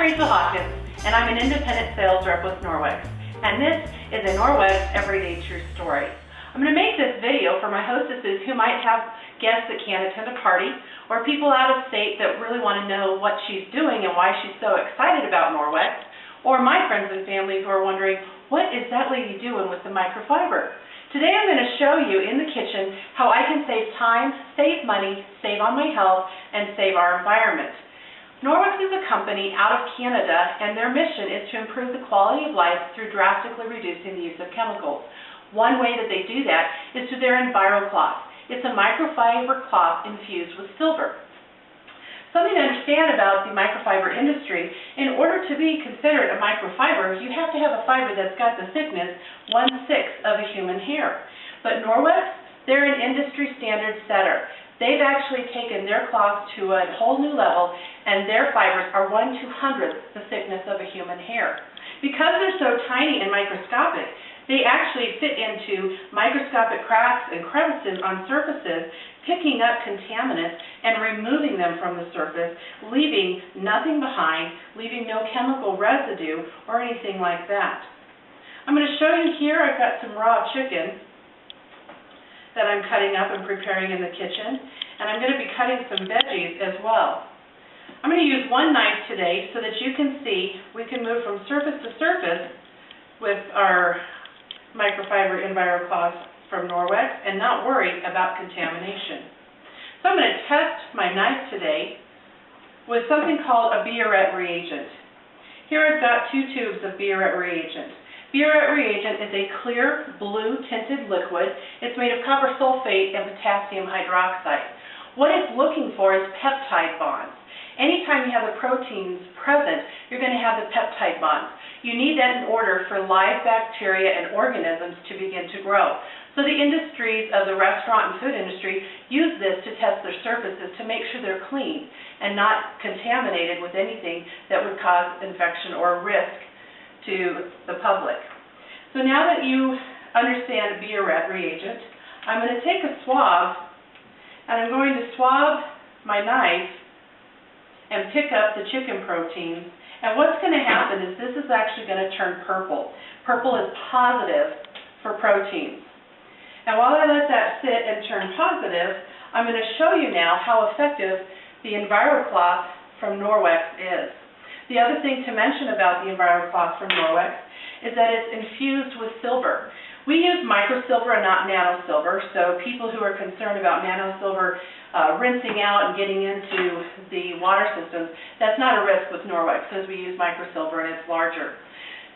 And I'm an independent sales rep with Norwex. And this is a Norwex Everyday True Story. I'm going to make this video for my hostesses who might have guests that can't attend a party, or people out of state that really want to know what she's doing and why she's so excited about Norwex, or my friends and family who are wondering, what is that lady doing with the microfiber? Today I'm going to show you in the kitchen how I can save time, save money, save on my health, and save our environment. Norwex is a company out of Canada, and their mission is to improve the quality of life through drastically reducing the use of chemicals. One way that they do that is through their EnviroCloth. It's a microfiber cloth infused with silver. Something to understand about the microfiber industry, in order to be considered a microfiber, you have to have a fiber that's got the thickness 1/6 of a human hair. But Norwex, they're an industry standard setter. They've actually taken their cloth to a whole new level, and their fibers are 1/200 the thickness of a human hair. Because they're so tiny and microscopic, they actually fit into microscopic cracks and crevices on surfaces, picking up contaminants and removing them from the surface, leaving nothing behind, leaving no chemical residue or anything like that. I'm going to show you here, I've got some raw chicken that I'm cutting up and preparing in the kitchen, and I'm going to be cutting some veggies as well. I'm going to use one knife today so that you can see we can move from surface to surface with our microfiber EnviroCloth from Norwex and not worry about contamination. So I'm going to test my knife today with something called a Biuret reagent. Here I've got 2 tubes of Biuret reagent. Biuret reagent is a clear blue tinted liquid. It's made of copper sulfate and potassium hydroxide. What it's looking for is peptide bonds. Anytime you have the proteins present, you're going to have the peptide bonds. You need that in order for live bacteria and organisms to begin to grow. So the industries of the restaurant and food industry use this to test their surfaces to make sure they're clean and not contaminated with anything that would cause infection or risk to the public. So now that you understand Biuret reagent, I'm going to take a swab and I'm going to swab my knife and pick up the chicken proteins. And what's going to happen is this is actually going to turn purple. Purple is positive for proteins. And while I let that sit and turn positive, I'm going to show you now how effective the EnviroCloth from Norwex is. The other thing to mention about the EnviroCloth from Norwex is that it's infused with silver. We use microsilver and not nanosilver, so people who are concerned about nanosilver rinsing out and getting into the water systems, that's not a risk with Norwex because we use microsilver and it's larger.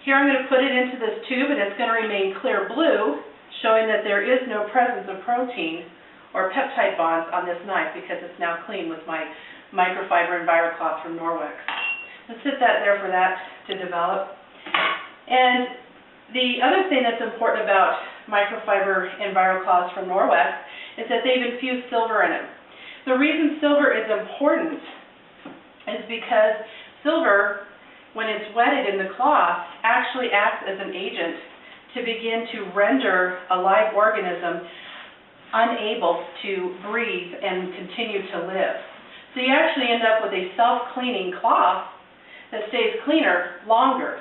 Here I'm going to put it into this tube and it's going to remain clear blue, showing that there is no presence of protein or peptide bonds on this knife because it's now clean with my microfiber EnviroCloth from Norwex. Let's sit that there for that to develop. And the other thing that's important about microfiber EnviroCloths from Norwex is that they've infused silver in it. The reason silver is important is because silver, when it's wetted in the cloth, actually acts as an agent to begin to render a live organism unable to breathe and continue to live. So you actually end up with a self-cleaning cloth that stays cleaner longer.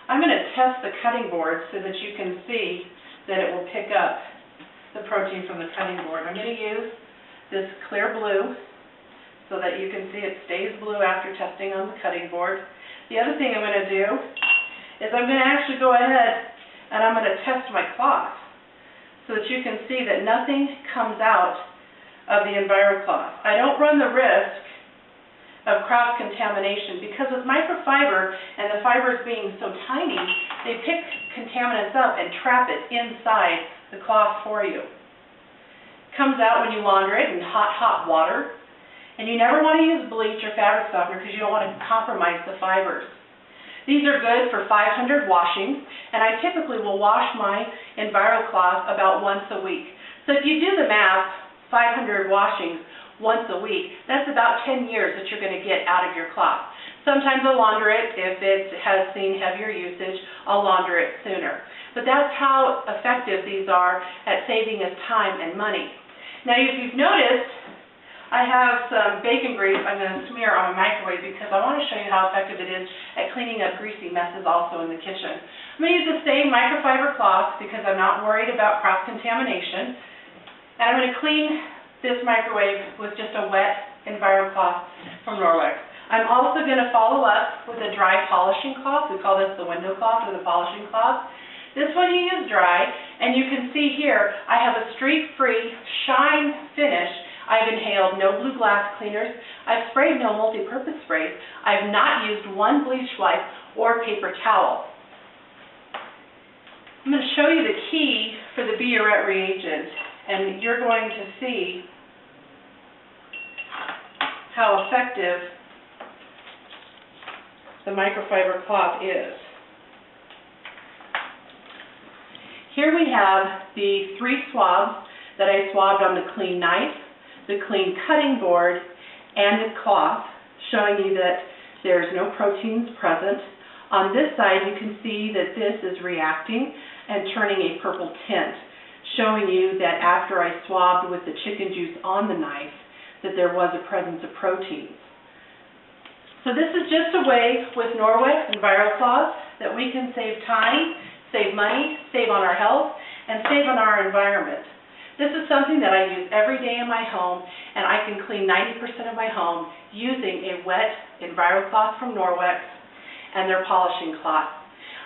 I'm going to test the cutting board so that you can see that it will pick up the protein from the cutting board. I'm going to use this clear blue so that you can see it stays blue after testing on the cutting board. The other thing I'm going to do is I'm going to actually go ahead and I'm going to test my cloth so that you can see that nothing comes out of the EnviroCloth. I don't run the risk of cross-contamination because with microfiber and the fibers being so tiny, they pick contaminants up and trap it inside the cloth for you. It comes out when you launder it in hot water, and you never want to use bleach or fabric softener because you don't want to compromise the fibers. These are good for 500 washings, and I typically will wash my EnviroCloth about once a week. So if you do the math, 500 washings once a week, that's about 10 years that you're going to get out of your cloth. Sometimes I'll launder it. If it has seen heavier usage, I'll launder it sooner. But that's how effective these are at saving us time and money. Now, if you've noticed, I have some bacon grease I'm going to smear on a microwave because I want to show you how effective it is at cleaning up greasy messes also in the kitchen. I'm going to use the same microfiber cloth because I'm not worried about cross-contamination. And I'm going to clean this microwave with just a wet Enviro cloth from Norwex. I'm also going to follow up with a dry polishing cloth. We call this the window cloth or the polishing cloth. This one you use dry, and you can see here I have a streak-free shine finish. I've inhaled no blue glass cleaners. I've sprayed no multi-purpose sprays. I've not used one bleach wipe or paper towel. I'm going to show you the key for the Biuret reagent, and you're going to see how effective the microfiber cloth is. Here we have the 3 swabs that I swabbed on the clean knife, the clean cutting board, and the cloth, showing you that there's no proteins present. On this side, you can see that this is reacting and turning a purple tint, showing you that after I swabbed with the chicken juice on the knife, that there was a presence of proteins. So this is just a way with Norwex and ViroCloth that we can save time, save money, save on our health, and save on our environment. This is something that I use every day in my home, and I can clean 90% of my home using a wet EnviroCloth from Norwex and their polishing cloth.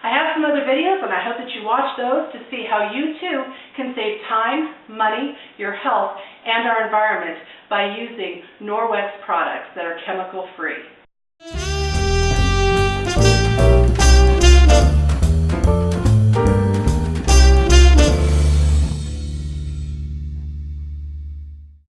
I have some other videos, and I hope that you watch those to see how you too can save time, money, your health, and our environment by using Norwex products that are chemical-free.